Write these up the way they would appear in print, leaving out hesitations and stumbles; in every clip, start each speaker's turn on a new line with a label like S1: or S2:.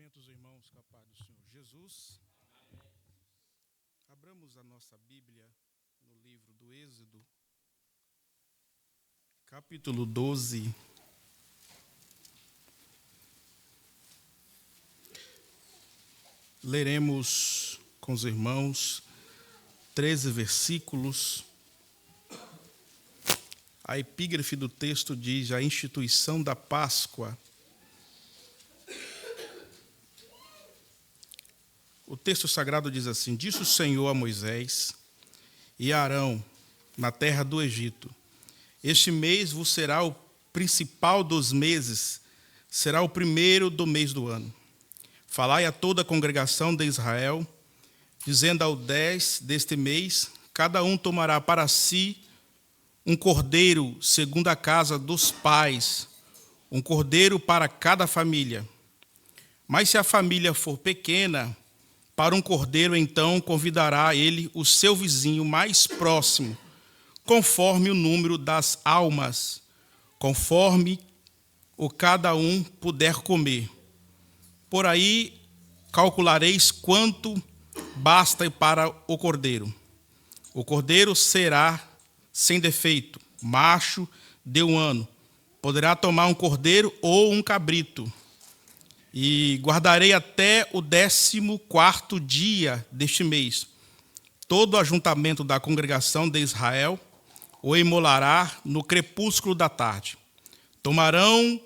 S1: Cumprimentos, irmãos, com a paz do Senhor Jesus. Abramos a nossa Bíblia no livro do Êxodo, capítulo 12. Leremos com os irmãos 13 versículos. A epígrafe do texto diz: a instituição da Páscoa. O texto sagrado diz assim: disse o Senhor a Moisés e a Arão na terra do Egito: este mês vos será o principal dos meses, será o primeiro do mês do ano. Falai a toda a congregação de Israel, dizendo: ao 10 deste mês, cada um tomará para si um cordeiro segundo a casa dos pais, um cordeiro para cada família. Mas se a família for pequena, para um cordeiro, então, convidará ele o seu vizinho mais próximo, conforme o número das almas, conforme o cada um puder comer. Por aí calculareis quanto basta para o cordeiro. O cordeiro será sem defeito, macho de 1 ano. Poderá tomar um cordeiro ou um cabrito. E guardarei até o 14º dia deste mês. Todo o ajuntamento da congregação de Israel o imolará no crepúsculo da tarde. Tomarão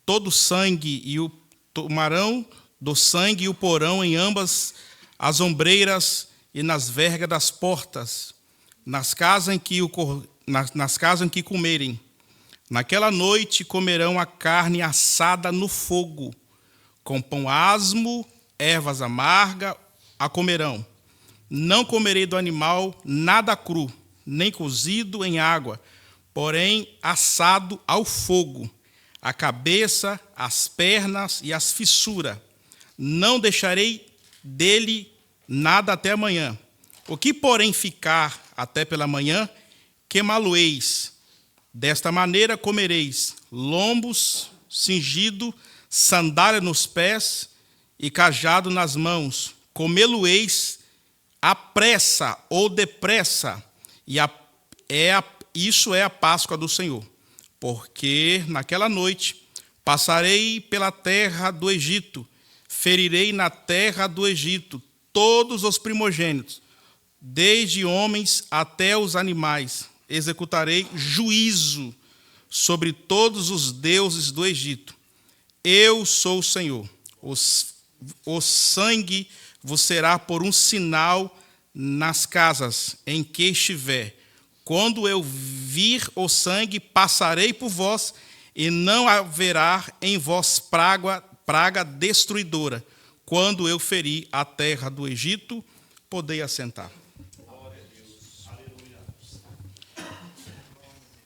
S1: todo o sangue e o porão em ambas as ombreiras e nas vergas das portas, nas casas em que comerem. Naquela noite comerão a carne assada no fogo, com pão asmo, ervas amargas a comerão. Não comerei do animal nada cru, nem cozido em água, porém assado ao fogo, a cabeça, as pernas e as fissuras. Não deixarei dele nada até amanhã. O que, porém, ficar até pela manhã, queimá-lo-eis. Desta maneira comereis lombos cingido, sandália nos pés e cajado nas mãos. Comê-lo-eis à pressa ou depressa. E isso é a Páscoa do Senhor. Porque naquela noite passarei pela terra do Egito, ferirei na terra do Egito todos os primogênitos, desde homens até os animais. Executarei juízo sobre todos os deuses do Egito. Eu sou o Senhor. O sangue vos será por um sinal nas casas em que estiver. Quando eu vir o sangue, passarei por vós, e não haverá em vós praga destruidora. Quando eu ferir a terra do Egito, podei assentar.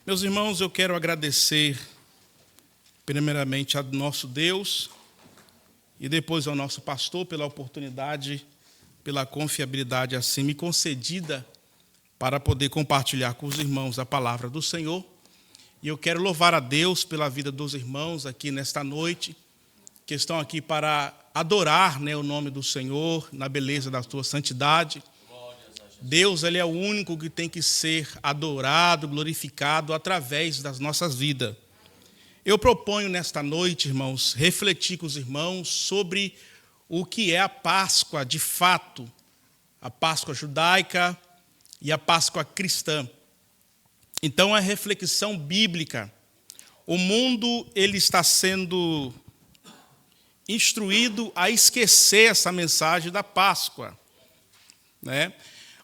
S1: Meus irmãos, eu quero agradecer primeiramente ao nosso Deus e depois ao nosso pastor pela oportunidade, pela confiabilidade assim me concedida para poder compartilhar com os irmãos a palavra do Senhor. E eu quero louvar a Deus pela vida dos irmãos aqui nesta noite, que estão aqui para adorar, o nome do Senhor na beleza da sua santidade. Deus, Ele é o único que tem que ser adorado, glorificado através das nossas vidas. Eu proponho nesta noite, irmãos, refletir com os irmãos sobre o que é a Páscoa de fato, a Páscoa judaica e a Páscoa cristã. Então, a reflexão bíblica. O mundo ele está sendo instruído a esquecer essa mensagem da Páscoa,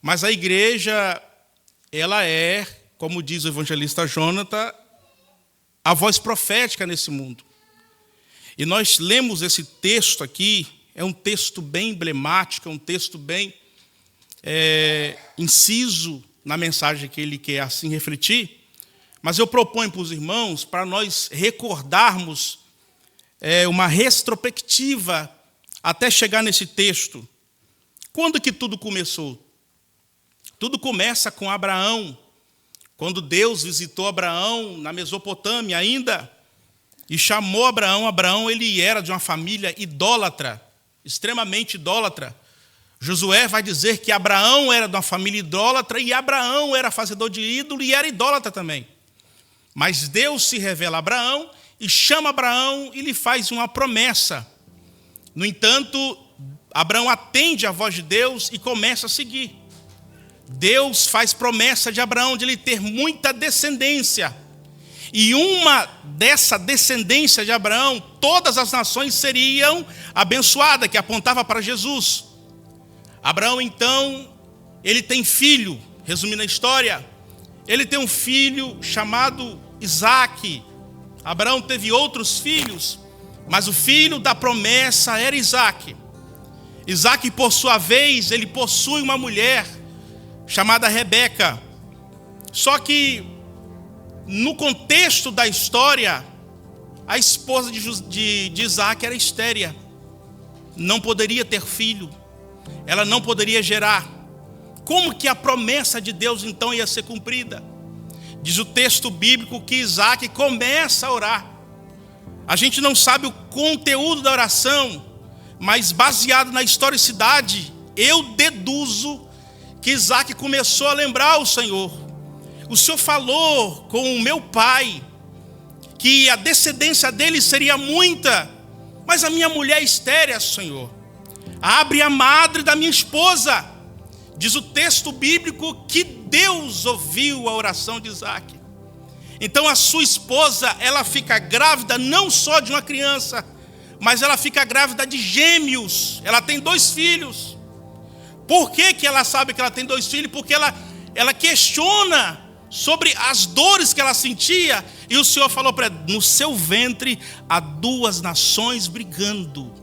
S1: Mas a igreja, ela é, como diz o evangelista Jonathan, a voz profética nesse mundo. E nós lemos esse texto aqui, é um texto bem emblemático, é um texto bem inciso na mensagem que ele quer assim refletir. Mas eu proponho para os irmãos, para nós recordarmos uma retrospectiva até chegar nesse texto. Quando que tudo começou? Tudo começa com Abraão, quando Deus visitou Abraão na Mesopotâmia ainda, e chamou Abraão. Abraão, ele era de uma família idólatra, extremamente idólatra. Josué vai dizer que Abraão era de uma família idólatra e Abraão era fazedor de ídolo e era idólatra também. Mas Deus se revela a Abraão e chama Abraão e lhe faz uma promessa. No entanto, Abraão atende a voz de Deus e começa a seguir. Deus faz promessa de Abraão de ele ter muita descendência. E uma dessa descendência de Abraão, todas as nações seriam abençoadas, que apontava para Jesus. Abraão, então, ele tem filho, resumindo a história, ele tem um filho chamado Isaque. Abraão teve outros filhos, mas o filho da promessa era Isaque. Isaque, por sua vez, ele possui uma mulher chamada Rebeca. Só que, no contexto da história, a esposa de Isaque era estéril, não poderia ter filho. Ela não poderia gerar. Como que a promessa de Deus então ia ser cumprida? Diz o texto bíblico que Isaque começa a orar. A gente não sabe o conteúdo da oração, mas baseado na historicidade, eu deduzo que Isaque começou a lembrar o Senhor. O Senhor falou com o meu pai que a descendência dele seria muita, mas a minha mulher é estéril, Senhor. Abre a madre da minha esposa. Diz o texto bíblico que Deus ouviu a oração de Isaque. Então a sua esposa, ela fica grávida não só de uma criança, mas ela fica grávida de gêmeos. Ela tem 2 filhos. Por que ela sabe que ela tem 2 filhos? Porque ela questiona sobre as dores que ela sentia. E o Senhor falou para ela: no seu ventre há 2 nações brigando.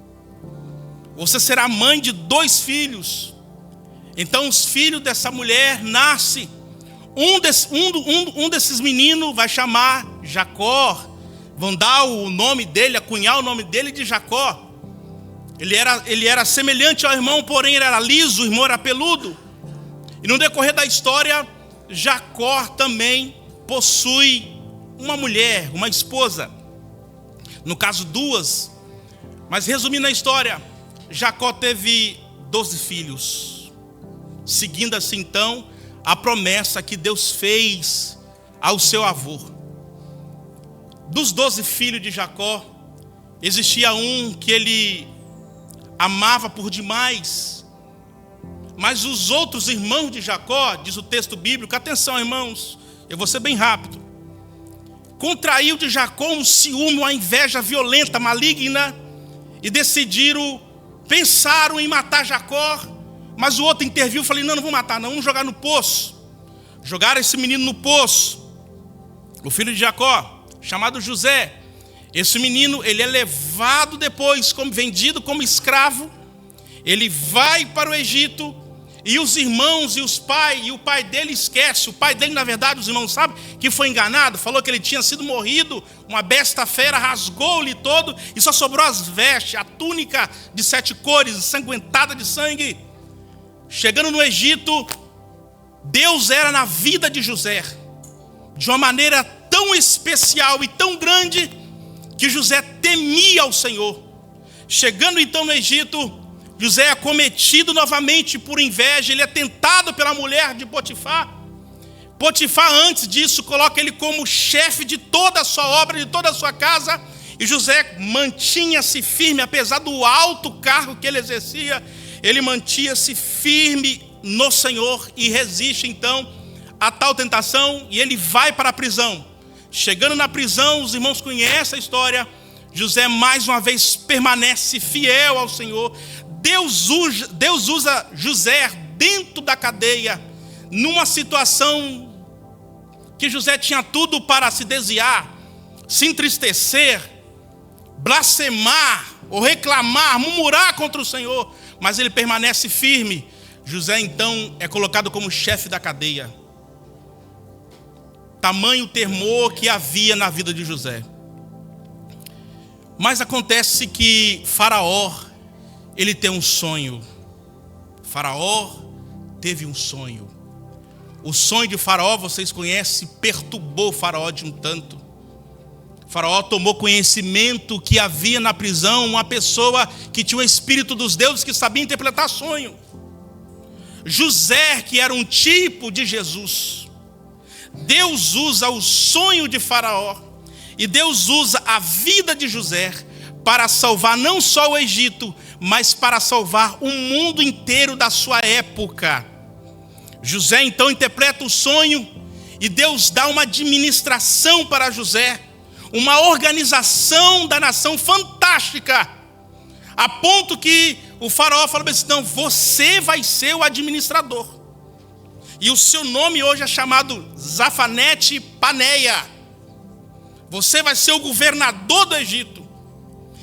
S1: Você será mãe de 2 filhos. Então os filhos dessa mulher nascem. Um desses meninos vai chamar Jacó. Vão dar o nome dele, acunhar o nome dele de Jacó. Ele era semelhante ao irmão, porém ele era liso, o irmão era peludo. E no decorrer da história, Jacó também possui uma mulher, uma esposa. No caso, 2. Mas resumindo a história, Jacó teve 12 filhos, seguindo assim então a promessa que Deus fez ao seu avô. Dos 12 filhos de Jacó, existia um que ele amava por demais, mas os outros irmãos de Jacó, diz o texto bíblico, atenção irmãos, eu vou ser bem rápido, contraiu de Jacó um ciúme, uma inveja violenta, maligna, e pensaram em matar Jacó, mas o outro interviu, falei, não vou matar não, vamos jogar no poço. Jogaram esse menino no poço, o filho de Jacó, chamado José. Esse menino, ele é levado depois, vendido como escravo. Ele vai para o Egito, e os irmãos e o pai dele esquece. O pai dele, na verdade, os irmãos sabem que foi enganado, falou que ele tinha sido morrido, uma besta fera rasgou-lhe todo, e só sobrou as vestes, a túnica de 7 cores, ensanguentada de sangue. Chegando no Egito, Deus era na vida de José, de uma maneira tão especial e tão grande, que José temia ao Senhor. Chegando então no Egito, José é acometido novamente por inveja, ele é tentado pela mulher de Potifar. Potifar, antes disso, coloca ele como chefe de toda a sua obra, de toda a sua casa, e José mantinha-se firme, apesar do alto cargo que ele exercia, ele mantinha-se firme no Senhor e resiste então a tal tentação, e ele vai para a prisão. Chegando na prisão, os irmãos conhecem a história. José mais uma vez permanece fiel ao Senhor. Deus usa José dentro da cadeia, numa situação que José tinha tudo para se desviar, se entristecer, blasfemar, ou reclamar, murmurar contra o Senhor, mas ele permanece firme. José então é colocado como chefe da cadeia. Tamanho temor que havia na vida de José. Mas acontece que Faraó, ele tem um sonho. Faraó teve um sonho. O sonho de Faraó, vocês conhecem, perturbou Faraó de um tanto. Faraó tomou conhecimento que havia na prisão uma pessoa que tinha o espírito dos deuses, que sabia interpretar sonho. José, que era um tipo de Jesus. Deus usa o sonho de Faraó e Deus usa a vida de José para salvar não só o Egito, mas para salvar o mundo inteiro da sua época. José então interpreta o sonho e Deus dá uma administração para José, uma organização da nação fantástica, a ponto que o faraó fala assim: não, você vai ser o administrador. E o seu nome hoje é chamado Zafanete Paneia. Você vai ser o governador do Egito.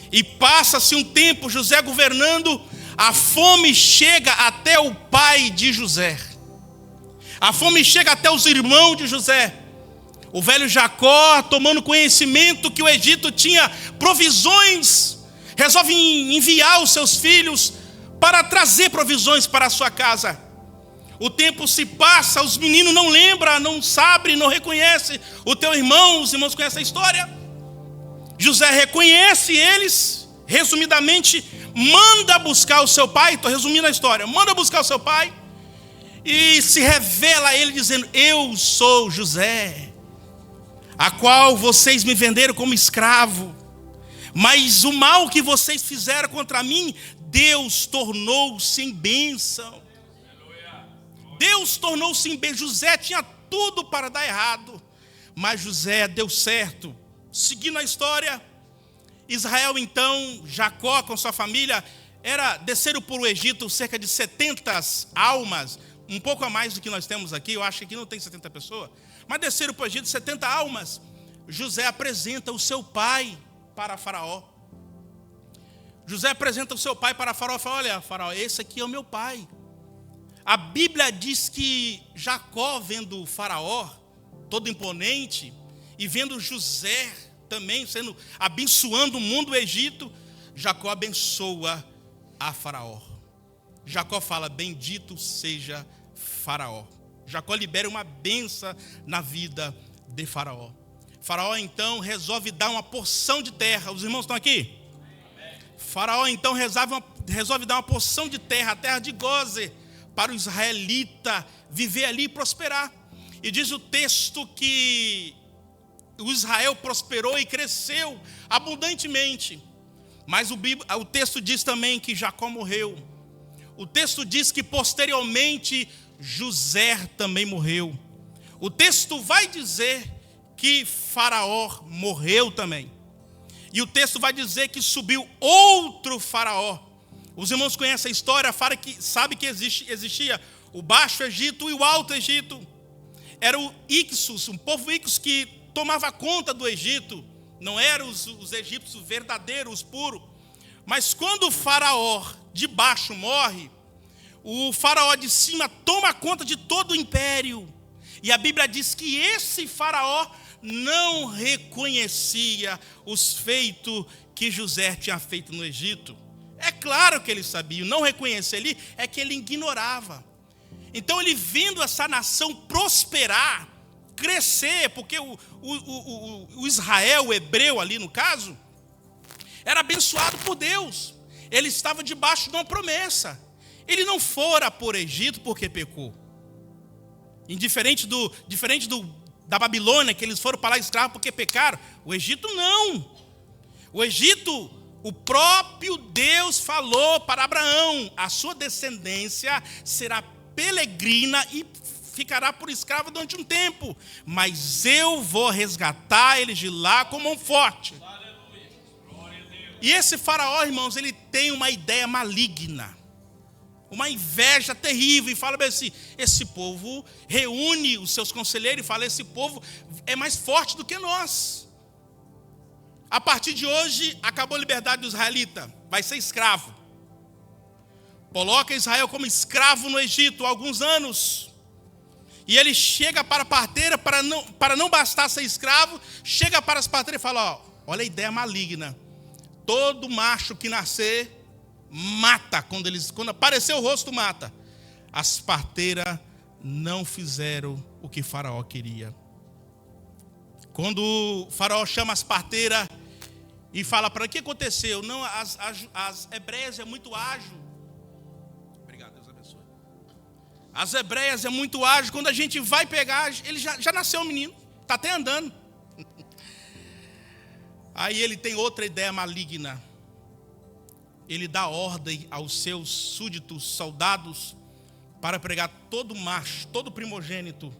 S1: E passa-se um tempo, José governando, a fome chega até o pai de José. A fome chega até os irmãos de José. O velho Jacó, tomando conhecimento que o Egito tinha provisões, resolve enviar os seus filhos para trazer provisões para a sua casa. O tempo se passa, os meninos não lembram, não sabem, não reconhecem o teu irmão. Os irmãos conhecem a história. José reconhece eles, resumidamente, manda buscar o seu pai. Estou resumindo a história. Manda buscar o seu pai e se revela a ele dizendo: eu sou José, a qual vocês me venderam como escravo, mas o mal que vocês fizeram contra mim, Deus tornou-se em bênção. Deus tornou-se em bênção. José tinha tudo para dar errado, mas José deu certo. Seguindo a história, Israel então, Jacó com sua família, desceram por o Egito cerca de 70 almas, um pouco a mais do que nós temos aqui. Eu acho que aqui não tem 70 pessoas, mas desceram para o Egito 70 almas. José apresenta o seu pai para Faraó. José apresenta o seu pai para Faraó e fala: olha, Faraó, esse aqui é o meu pai. A Bíblia diz que Jacó, vendo o Faraó todo imponente, e vendo José também abençoando o mundo do Egito, Jacó abençoa a Faraó. Jacó fala: bendito seja Faraó. Jacó libera uma bênção na vida de Faraó. Faraó então resolve dar uma porção de terra. Os irmãos estão aqui? Faraó então resolve dar uma porção de terra, a terra de Gózer, para o israelita viver ali e prosperar. E diz o texto que o Israel prosperou e cresceu abundantemente. Mas o texto diz também que Jacó morreu. O texto diz que posteriormente José também morreu. O texto vai dizer que Faraó morreu também. E o texto vai dizer que subiu outro Faraó. Os irmãos conhecem a história, sabe que existia o Baixo Egito e o Alto Egito. Era o Ixos, um povo Ixos que tomava conta do Egito. Não eram os egípcios verdadeiros, puros. Mas quando o faraó de baixo morre, o faraó de cima toma conta de todo o império. E a Bíblia diz que esse faraó não reconhecia os feitos que José tinha feito no Egito. É claro que ele sabia, não reconhecer ali é que ele ignorava. Então ele, vendo essa nação prosperar, crescer, porque o Israel, o hebreu ali no caso, era abençoado por Deus. Ele estava debaixo de uma promessa. Ele não fora por Egito porque pecou. Diferente da Babilônia, que eles foram para lá escravos porque pecaram. O Egito não. O Egito, o próprio Deus falou para Abraão: a sua descendência será peregrina e ficará por escravo durante um tempo, mas eu vou resgatar eles de lá com mão forte. E esse faraó, irmãos, ele tem uma ideia maligna, uma inveja terrível, e fala assim: esse povo, reúne os seus conselheiros e fala: esse povo é mais forte do que nós. A partir de hoje, acabou a liberdade do israelita, vai ser escravo. Coloca Israel como escravo no Egito há alguns anos. E ele chega para a parteira, para não bastar ser escravo, chega para as parteiras e fala: olha a ideia maligna. Todo macho que nascer, mata. Quando aparecer o rosto, mata. As parteiras não fizeram o que Faraó queria. Quando o faraó chama as parteiras e fala para o que aconteceu? Não, as hebreias é muito ágil. Obrigado, Deus abençoe. As hebreias é muito ágil. Quando a gente vai pegar, ele já nasceu um menino, está até andando. Aí ele tem outra ideia maligna. Ele dá ordem aos seus súditos, soldados, para pegar todo macho, todo primogênito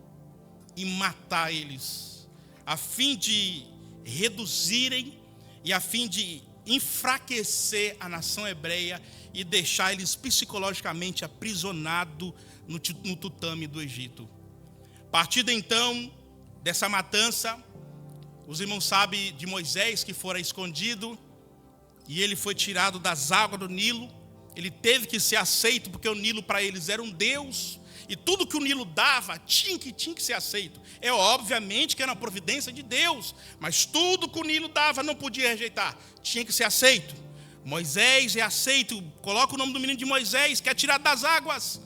S1: e matar eles, a fim de reduzirem e a fim de enfraquecer a nação hebreia e deixar eles psicologicamente aprisionados no tutame do Egito. A partir de então, dessa matança, os irmãos sabem de Moisés que fora escondido e ele foi tirado das águas do Nilo. Ele teve que ser aceito porque o Nilo para eles era um Deus. E tudo que o Nilo dava tinha que ser aceito. É obviamente que era uma providência de Deus. Mas tudo que o Nilo dava não podia rejeitar. Tinha que ser aceito. Moisés é aceito. Coloca o nome do menino de Moisés, que é tirado das águas.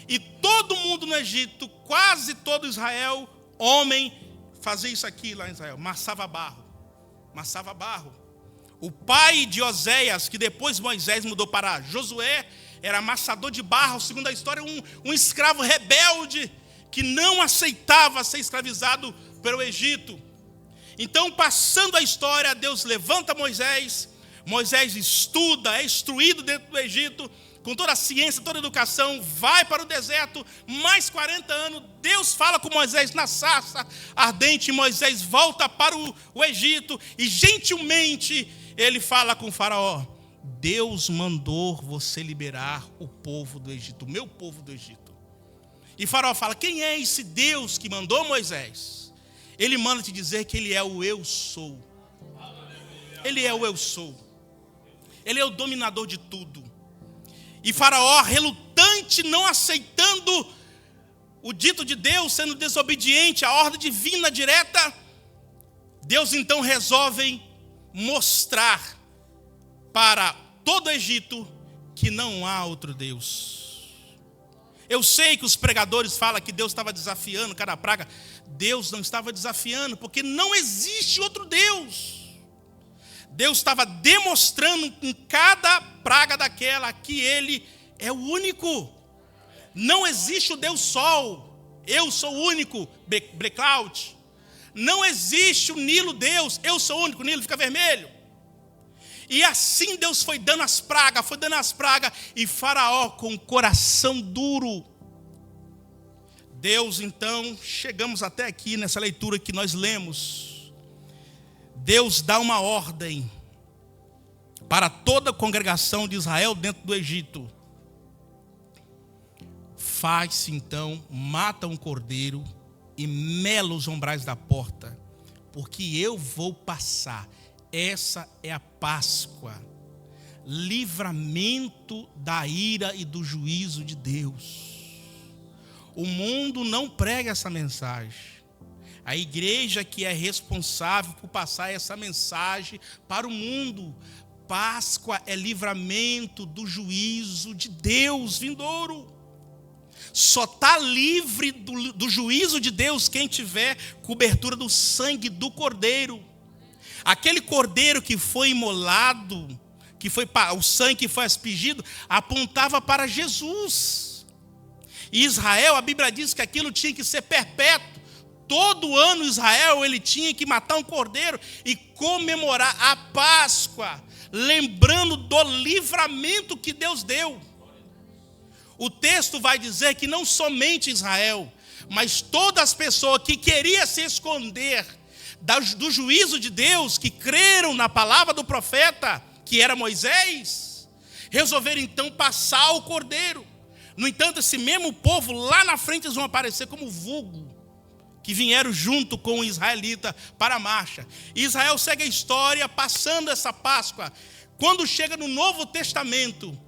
S1: E todo mundo no Egito, quase todo Israel, homem, fazia isso aqui lá em Israel. Amassava barro. Amassava barro. O pai de Oséias, que depois Moisés mudou para Josué, era amassador de barro, segundo a história, um escravo rebelde que não aceitava ser escravizado pelo Egito. Então, passando a história, Deus levanta Moisés. Moisés estuda, é instruído dentro do Egito, com toda a ciência, toda a educação, vai para o deserto, mais 40 anos, Deus fala com Moisés na sarça ardente, Moisés volta para o Egito, e gentilmente ele fala com o faraó: Deus mandou você liberar o povo do Egito, o meu povo do Egito. E faraó fala: quem é esse Deus que mandou Moisés? Ele manda te dizer que ele é o eu sou. Ele é o eu sou. Ele é o dominador de tudo. E faraó, relutante, não aceitando o dito de Deus, sendo desobediente à ordem divina direta, Deus então resolve mostrar para todo o Egito que não há outro Deus. Eu sei que os pregadores falam que Deus estava desafiando cada praga. Deus não estava desafiando, porque não existe outro Deus. Deus estava demonstrando em cada praga daquela que Ele é o único. Não existe o Deus Sol. Eu sou o único, blackout. Não existe o Nilo Deus. Eu sou o único, o Nilo fica vermelho. E assim Deus foi dando as pragas, e Faraó com o coração duro. Deus então, chegamos até aqui nessa leitura que nós lemos. Deus dá uma ordem para toda a congregação de Israel dentro do Egito. Faz-se então, mata um cordeiro e mela os umbrais da porta, porque eu vou passar. Essa é a Páscoa, livramento da ira e do juízo de Deus. O mundo não prega essa mensagem. A igreja que é responsável por passar essa mensagem para o mundo. Páscoa é livramento do juízo de Deus vindouro. Só está livre do juízo de Deus quem tiver cobertura do sangue do cordeiro. Aquele cordeiro que foi imolado, o sangue que foi aspergido, apontava para Jesus. E Israel, a Bíblia diz que aquilo tinha que ser perpétuo. Todo ano Israel ele tinha que matar um cordeiro e comemorar a Páscoa, lembrando do livramento que Deus deu. O texto vai dizer que não somente Israel, mas todas as pessoas que queriam se esconder do juízo de Deus, que creram na palavra do profeta, que era Moisés, resolveram então passar o cordeiro. No entanto, esse mesmo povo lá na frente eles vão aparecer como vulgo, que vieram junto com o israelita para a marcha. Israel segue a história passando essa Páscoa. Quando chega no Novo Testamento,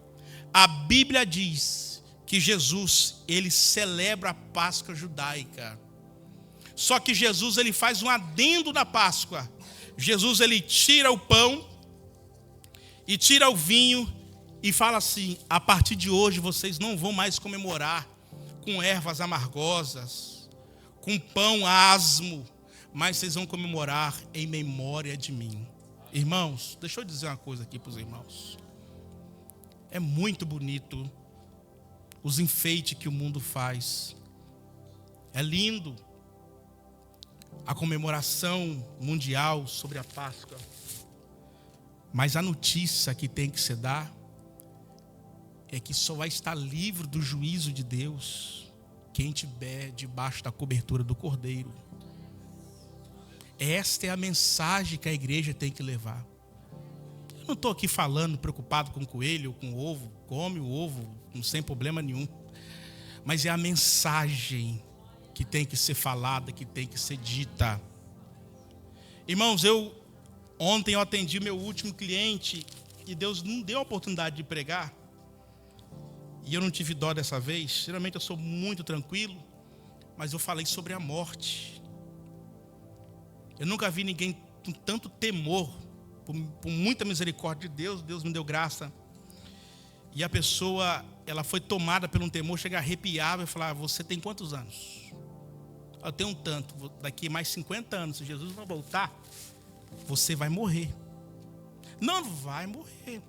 S1: a Bíblia diz que Jesus, ele celebra a Páscoa judaica. Só que Jesus, ele faz um adendo na Páscoa. Jesus, ele tira o pão e tira o vinho e fala assim: a partir de hoje vocês não vão mais comemorar com ervas amargosas, com pão asmo, mas vocês vão comemorar em memória de mim. Irmãos, deixa eu dizer uma coisa aqui para os irmãos. É muito bonito os enfeites que o mundo faz. É lindo a comemoração mundial sobre a Páscoa. Mas a notícia que tem que se dar é que só vai estar livre do juízo de Deus quem estiver debaixo da cobertura do Cordeiro. Esta é a mensagem que a igreja tem que levar. Eu não estou aqui falando, preocupado com o coelho, com o ovo. Come o ovo, sem problema nenhum. Mas é a mensagem que tem que ser falada, que tem que ser dita. Irmãos, ontem eu atendi meu último cliente e Deus não deu a oportunidade de pregar. E eu não tive dó dessa vez. Geralmente eu sou muito tranquilo, mas eu falei sobre a morte. Eu nunca vi ninguém com tanto temor, por muita misericórdia de Deus. Deus me deu graça. E a pessoa, ela foi tomada por um temor, chega a arrepiar e falar: você tem quantos anos? Eu tenho um tanto. Daqui mais 50 anos, se Jesus não voltar, você vai morrer. Não vai morrer.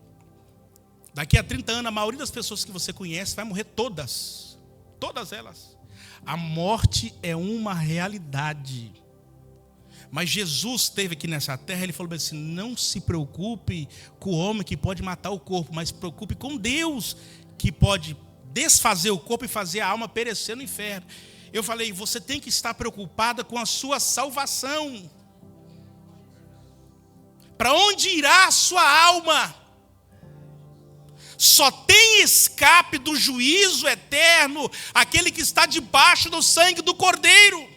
S1: Daqui a 30 anos, a maioria das pessoas que você conhece vai morrer todas. Todas elas. A morte é uma realidade. Mas Jesus esteve aqui nessa terra, ele falou assim: não se preocupe com o homem que pode matar o corpo, mas se preocupe com Deus, que pode desfazer o corpo e fazer a alma perecer no inferno. Eu falei: você tem que estar preocupada com a sua salvação. Para onde irá a sua alma? Só tem escape do juízo eterno aquele que está debaixo do sangue do Cordeiro.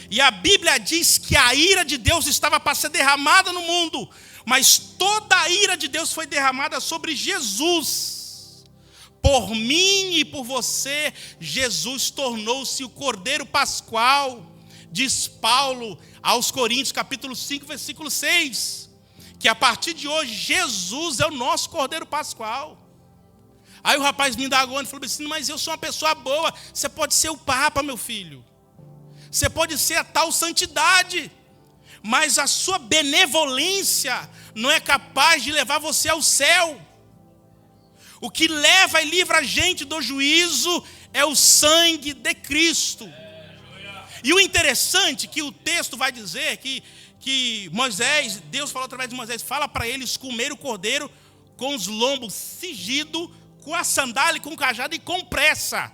S1: E a Bíblia diz que a ira de Deus estava para ser derramada no mundo, mas toda a ira de Deus foi derramada sobre Jesus. Por mim e por você, Jesus tornou-se o Cordeiro Pascual, diz Paulo aos Coríntios, capítulo 5, versículo 6, que a partir de hoje, Jesus é o nosso Cordeiro Pascual. Aí o rapaz me indagou e falou assim: mas eu sou uma pessoa boa. Você pode ser o Papa, meu filho. Você pode ser a tal santidade, mas a sua benevolência não é capaz de levar você ao céu. O que leva e livra a gente do juízo é o sangue de Cristo. E o interessante é que o texto vai dizer que Moisés, Deus falou através de Moisés, fala para eles comer o cordeiro com os lombos cingidos, com a sandália, com o cajado e com pressa.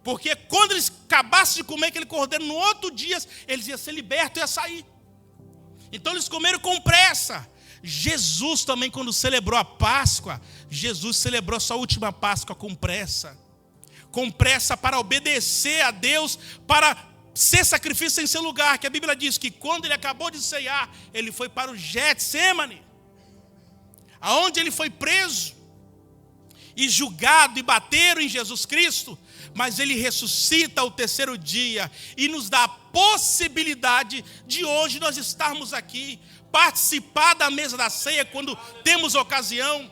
S1: Porque quando eles acabassem de comer aquele cordeiro, no outro dia, eles iam ser libertos e iam sair. Então eles comeram com pressa. Jesus também, quando celebrou a Páscoa, Jesus celebrou sua última Páscoa com pressa. Com pressa para obedecer a Deus, para ser sacrifício em seu lugar. Que a Bíblia diz que quando ele acabou de ceiar, ele foi para o Getsêmani, aonde ele foi preso e julgado, e bateram em Jesus Cristo. Mas ele ressuscita ao terceiro dia e nos dá a possibilidade de hoje nós estarmos aqui, participar da mesa da ceia quando temos ocasião.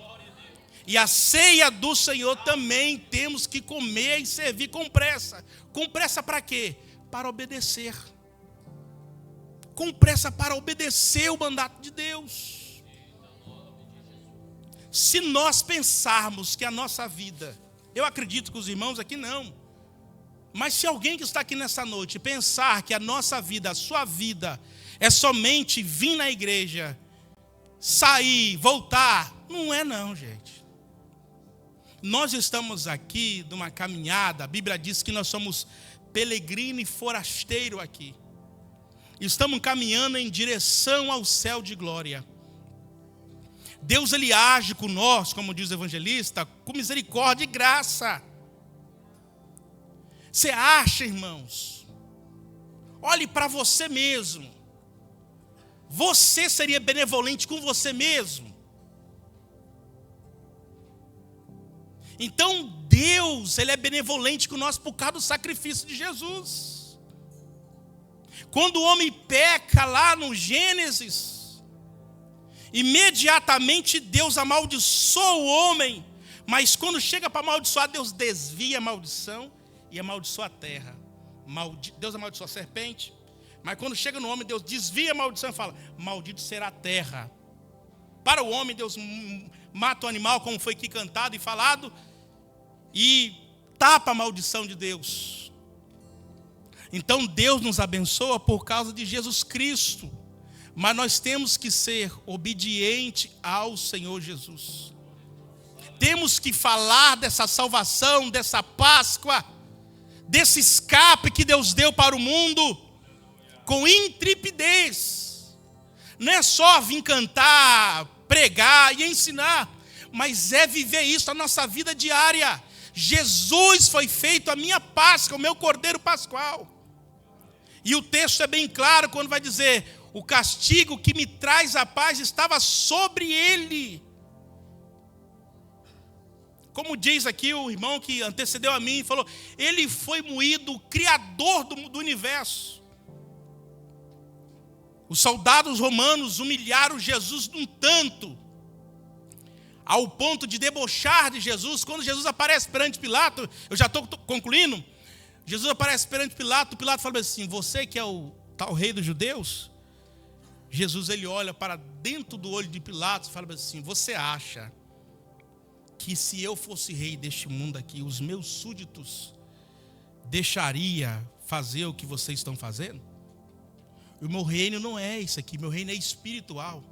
S1: E a ceia do Senhor também temos que comer e servir com pressa. Com pressa para quê? Para obedecer. Com pressa para obedecer o mandato de Deus. Se nós pensarmos que a nossa vida, eu acredito que os irmãos aqui não, mas se alguém que está aqui nessa noite pensar que a nossa vida, a sua vida, é somente vir na igreja, sair, voltar, não é não, gente. Nós estamos aqui numa caminhada, a Bíblia diz que nós somos peregrino e forasteiro aqui. Estamos caminhando em direção ao céu de glória. Deus, ele age com nós, como diz o evangelista, com misericórdia e graça. Você acha, irmãos? Olhe para você mesmo. Você seria benevolente com você mesmo? Então Deus, ele é benevolente com nós por causa do sacrifício de Jesus. Quando o homem peca lá no Gênesis, imediatamente Deus amaldiçoa o homem, mas quando chega para amaldiçoar, Deus desvia a maldição e amaldiçoa a terra. Deus amaldiçoa a serpente. Mas quando chega no homem, Deus desvia a maldição e fala: maldito será a terra. Para o homem, Deus mata o animal, como foi aqui cantado e falado, e tapa a maldição de Deus. Então Deus nos abençoa por causa de Jesus Cristo. Mas nós temos que ser obedientes ao Senhor Jesus. Temos que falar dessa salvação, dessa Páscoa, desse escape que Deus deu para o mundo, com intrepidez. Não é só vir cantar, pregar e ensinar, mas é viver isso na nossa vida diária. Jesus foi feito a minha Páscoa, o meu Cordeiro Pascual. E o texto é bem claro quando vai dizer: o castigo que me traz a paz estava sobre ele. Como diz aqui o irmão que antecedeu a mim, falou: ele foi moído, o Criador do universo. Os soldados romanos humilharam Jesus um tanto, ao ponto de debochar de Jesus. Quando Jesus aparece perante Pilato, eu já estou concluindo, Jesus aparece perante Pilato, Pilato fala assim: você que é o tal rei dos judeus? Jesus, ele olha para dentro do olho de Pilatos e fala assim: você acha que se eu fosse rei deste mundo aqui, os meus súditos deixaria fazer o que vocês estão fazendo? O meu reino não é isso aqui, meu reino é espiritual.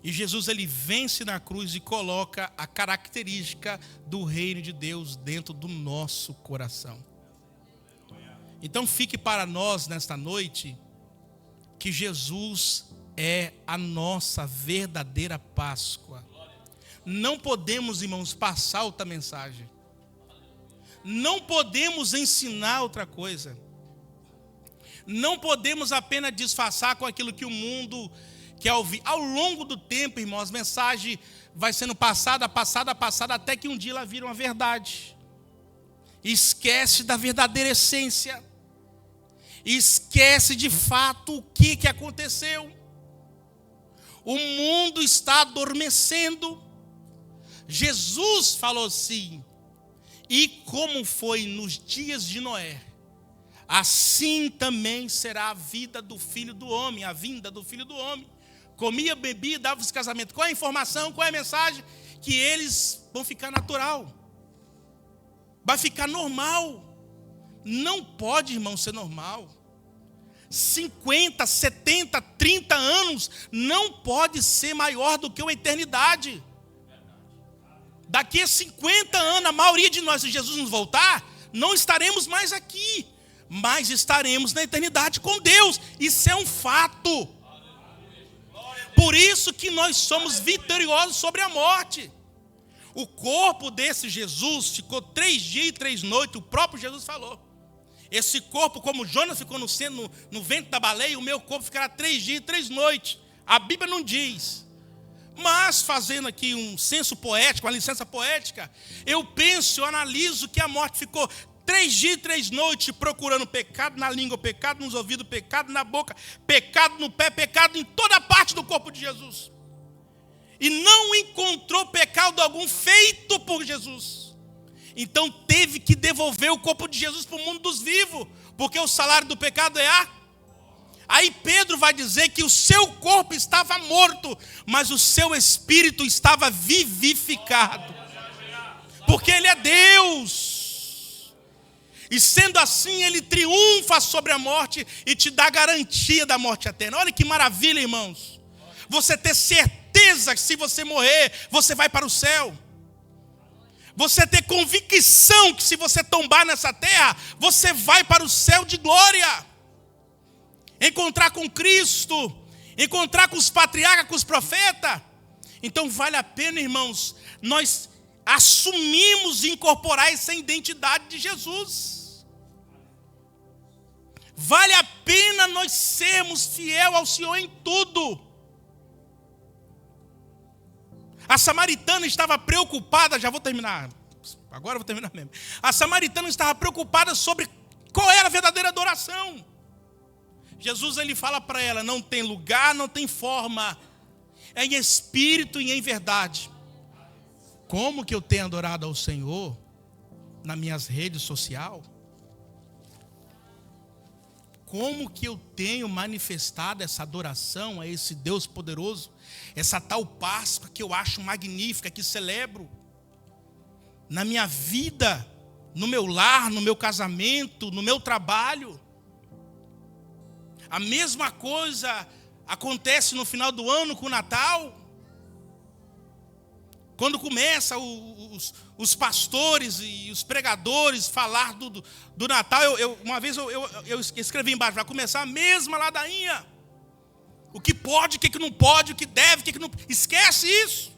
S1: E Jesus, ele vence na cruz e coloca a característica do reino de Deus dentro do nosso coração. Então fique para nós nesta noite que Jesus é a nossa verdadeira Páscoa. Não podemos, irmãos, passar outra mensagem. Não podemos ensinar outra coisa. Não podemos apenas disfarçar com aquilo que o mundo quer ouvir. Ao longo do tempo, irmãos, as mensagens vai sendo passada, até que um dia ela vira uma verdade. Esquece da verdadeira essência. Esquece de fato o que aconteceu. O mundo está adormecendo. Jesus falou assim: e como foi nos dias de Noé, assim também será a vida do Filho do Homem, a vinda do Filho do Homem. Comia, bebia, dava-se casamento. Qual é a informação, qual é a mensagem? Que eles vão ficar natural. Vai ficar normal. Não pode, irmão, ser normal. 50, 70, 30 anos não pode ser maior do que uma eternidade. Daqui a 50 anos, a maioria de nós, se Jesus nos voltar, não estaremos mais aqui, mas estaremos na eternidade com Deus. Isso é um fato. Por isso que nós somos vitoriosos sobre a morte. O corpo desse Jesus ficou 3 dias e 3 noites, o próprio Jesus falou: esse corpo, como Jonas ficou no ventre da baleia, o meu corpo ficará 3 dias e 3 noites. A Bíblia não diz. Mas, fazendo aqui um senso poético, uma licença poética, eu penso, eu analiso que a morte ficou 3 dias e 3 noites procurando pecado na língua, pecado nos ouvidos, pecado na boca, pecado no pé, pecado em toda parte do corpo de Jesus. E não encontrou pecado algum feito por Jesus. Então teve que devolver o corpo de Jesus para o mundo dos vivos, porque o salário do pecado é a... Aí Pedro vai dizer que o seu corpo estava morto, mas o seu espírito estava vivificado. Porque ele é Deus. E sendo assim, ele triunfa sobre a morte e te dá garantia da morte eterna. Olha que maravilha, irmãos. Você ter certeza que se você morrer, você vai para o céu. Você ter convicção que se você tombar nessa terra, você vai para o céu de glória. Encontrar com Cristo, encontrar com os patriarcas, com os profetas. Então vale a pena, irmãos, nós assumimos e incorporar essa identidade de Jesus. Vale a pena nós sermos fiel ao Senhor em tudo. A samaritana estava preocupada, já vou terminar, agora eu vou terminar mesmo. A samaritana estava preocupada sobre qual era a verdadeira adoração. Jesus, ele fala para ela: não tem lugar, não tem forma, é em espírito e em verdade. Como que eu tenho adorado ao Senhor nas minhas redes sociais? como que eu tenho manifestado essa adoração a esse Deus poderoso, essa tal Páscoa que eu acho magnífica, que celebro na minha vida, no meu lar, no meu casamento, no meu trabalho. A mesma coisa acontece no final do ano com o Natal. Quando começa os pastores e os pregadores falar do Natal, uma vez eu escrevi embaixo, vai começar a mesma ladainha. O que pode, o que não pode, o que deve, o que não... Esquece isso.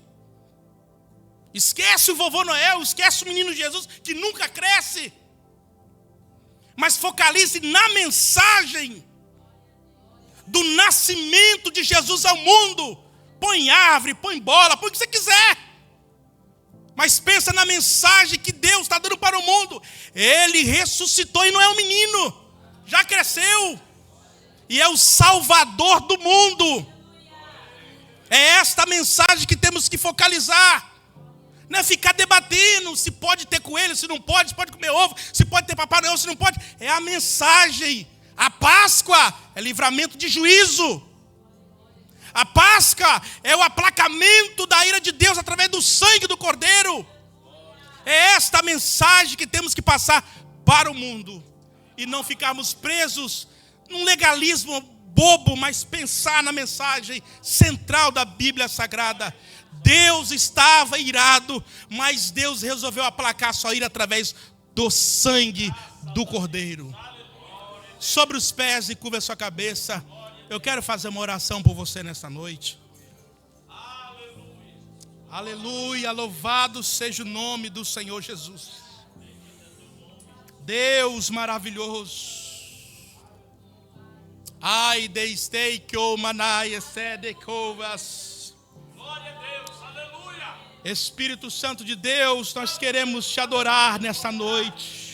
S1: Esquece o vovô Noel, esquece o menino Jesus, que nunca cresce. Mas focalize na mensagem do nascimento de Jesus ao mundo. Põe árvore, põe bola, põe o que você quiser. Mas pensa na mensagem que Deus está dando para o mundo. Ele ressuscitou e não é um menino. Já cresceu. E é o Salvador do mundo. É esta mensagem que temos que focalizar. Não é ficar debatendo se pode ter coelho, se não pode, se pode comer ovo, se pode ter Papai Noel, se não pode. É a mensagem. A Páscoa é livramento de juízo. A Páscoa é o aplacamento da ira de Deus através do sangue do Cordeiro. É esta a mensagem que temos que passar para o mundo. E não ficarmos presos num legalismo bobo, mas pensar na mensagem central da Bíblia Sagrada. Deus estava irado, mas Deus resolveu aplacar sua ira através do sangue do Cordeiro. Sobre os pés e curva a sua cabeça. Eu quero fazer uma oração por você nesta noite. Aleluia. Aleluia, louvado seja o nome do Senhor Jesus. Deus maravilhoso. Ai, deistei que o manaia sede covas. Glória a Deus, aleluia. Espírito Santo de Deus, nós queremos te adorar nessa noite.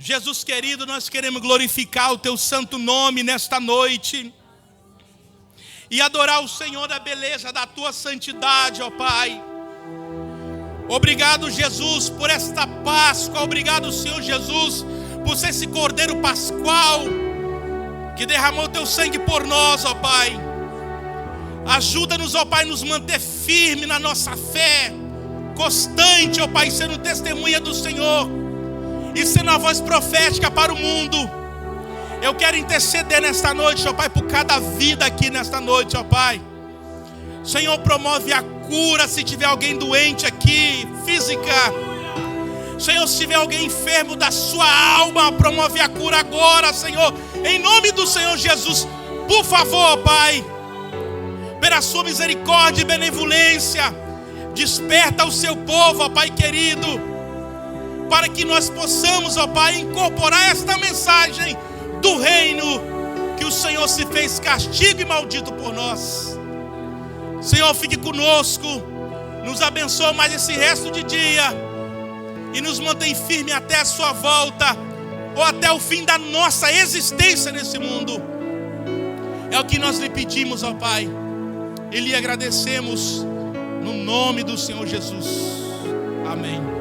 S1: Jesus querido, nós queremos glorificar o teu santo nome nesta noite e adorar o Senhor da beleza da tua santidade, ó Pai. Obrigado, Jesus, por esta Páscoa. Obrigado, Senhor Jesus, por ser esse Cordeiro Pascual que derramou o teu sangue por nós, ó Pai. Ajuda-nos, ó Pai, nos manter firme na nossa fé, constante, ó Pai, sendo testemunha do Senhor e sendo a voz profética para o mundo. Eu quero interceder nesta noite, ó Pai, por cada vida aqui nesta noite, ó Pai. Senhor, promove a cura se tiver alguém doente aqui, física. Senhor, se tiver alguém enfermo da sua alma, promove a cura agora, Senhor. Em nome do Senhor Jesus, por favor, ó Pai, pela sua misericórdia e benevolência, desperta o seu povo, ó Pai querido, para que nós possamos, ó Pai, incorporar esta mensagem do reino, que o Senhor se fez castigo e maldito por nós. Senhor, fique conosco, nos abençoe mais esse resto de dia e nos mantém firme até a sua volta, ou até o fim da nossa existência nesse mundo. É o que nós lhe pedimos, ó Pai, e lhe agradecemos no nome do Senhor Jesus. Amém.